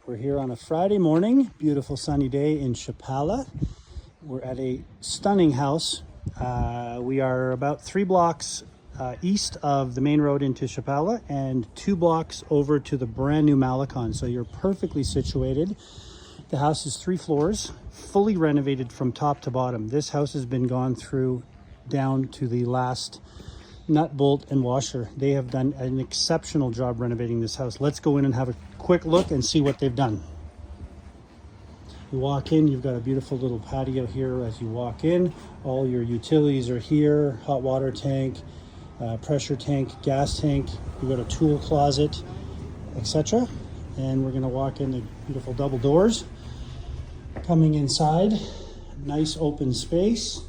We're here on a Friday morning, beautiful sunny day in Chapala. We're at a stunning house. We are about 3 blocks east of the main road into Chapala and 2 blocks over to the brand new Malecon. So you're perfectly situated. The house is 3 floors, fully renovated from top to bottom. This house has been gone through down to the last nut, bolt, and washer. They have done an exceptional job renovating this house. Let's go in and have a quick look and see what they've done. You walk in, you've got a beautiful little patio here as you walk in. All your utilities are here, hot water tank, pressure tank, gas tank. You've got a tool closet, etc. And we're gonna walk in the beautiful double doors. Coming inside, nice open space.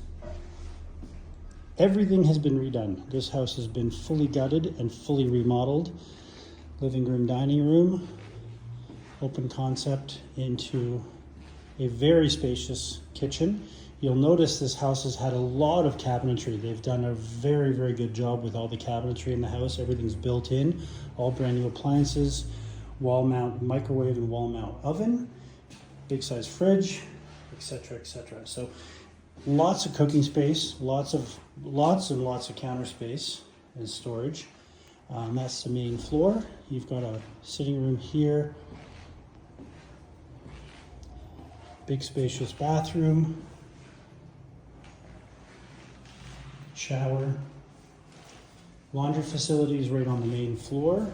Everything has been redone. This house has been fully gutted and fully remodeled. Living room, dining room, open concept into a very spacious kitchen. You'll notice this house has had a lot of cabinetry. They've done a very, very good job with all the cabinetry in the house. Everything's built in, all brand new appliances, wall mount microwave and wall mount oven, big size fridge, etc., etc. So lots of cooking space, lots and lots of counter space and storage. That's the main floor. You've got a sitting room here, big spacious bathroom, shower, laundry facilities right on the main floor.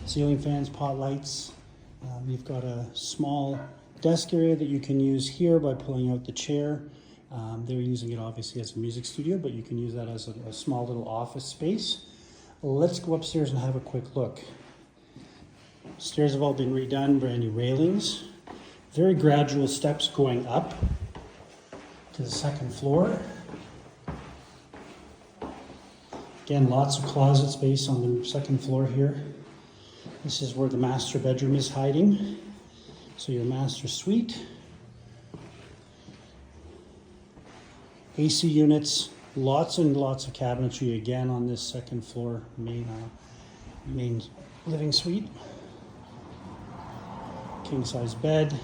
Ceiling fans, pot lights. You've got a small desk area that you can use here by pulling out the chair. They're using it obviously as a music studio, but you can use that as a small little office space. Let's go upstairs and have a quick look. Stairs have all been redone, brand new railings. Very gradual steps going up to the second floor. Again, lots of closet space on the second floor here. This is where the master bedroom is hiding. So your master suite. AC units, lots and lots of cabinetry again on this second floor main living suite. King size bed.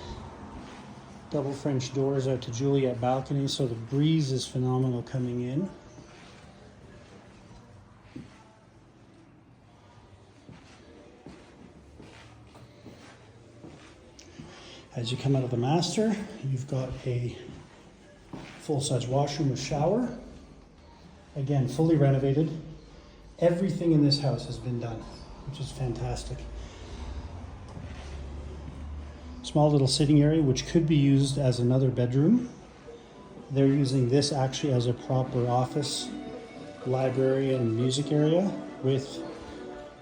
Double French doors out to Juliet balcony, so the breeze is phenomenal coming in. As you come out of the master, you've got a full-size washroom with shower. Again, fully renovated. Everything in this house has been done, which is fantastic. Small little sitting area, which could be used as another bedroom. They're using this actually as a proper office, library, and music area with,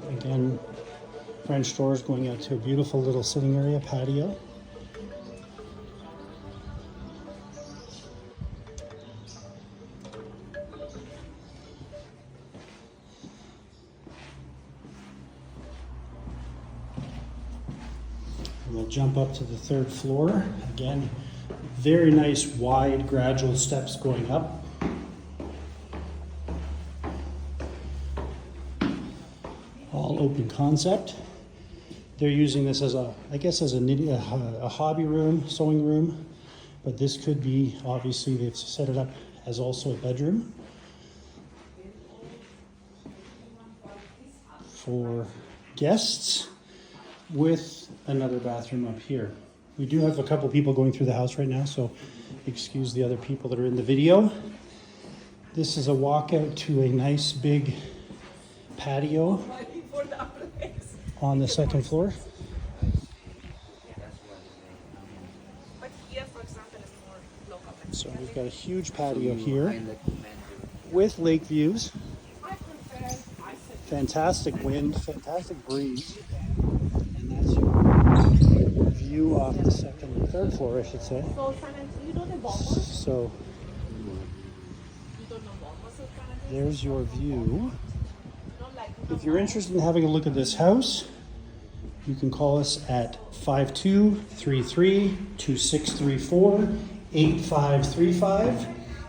again, French doors going out to a beautiful little sitting area, patio. We'll jump up to the 3rd floor. Again, very nice, wide, gradual steps going up. All open concept. They're using this as a hobby room, sewing room, but this could be, obviously, they've set it up as also a bedroom for guests, with another bathroom up here. We do have a couple people going through the house right now, so excuse the other people that are in the video. This is a walkout to a nice big patio on the 2nd floor. So we've got a huge patio here with lake views. Fantastic wind, fantastic breeze. View off the 3rd floor, I should say. So there's your view. If you're interested in having a look at this house, you can call us at 5233-2634-8535,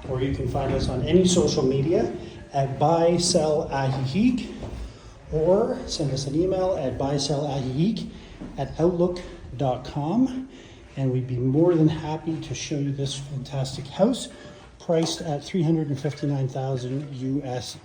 or you can find us on any social media at Buy Sell Ahihik, or send us an email at buysellahiik@outlook.com, and we'd be more than happy to show you this fantastic house priced at $359,000 US.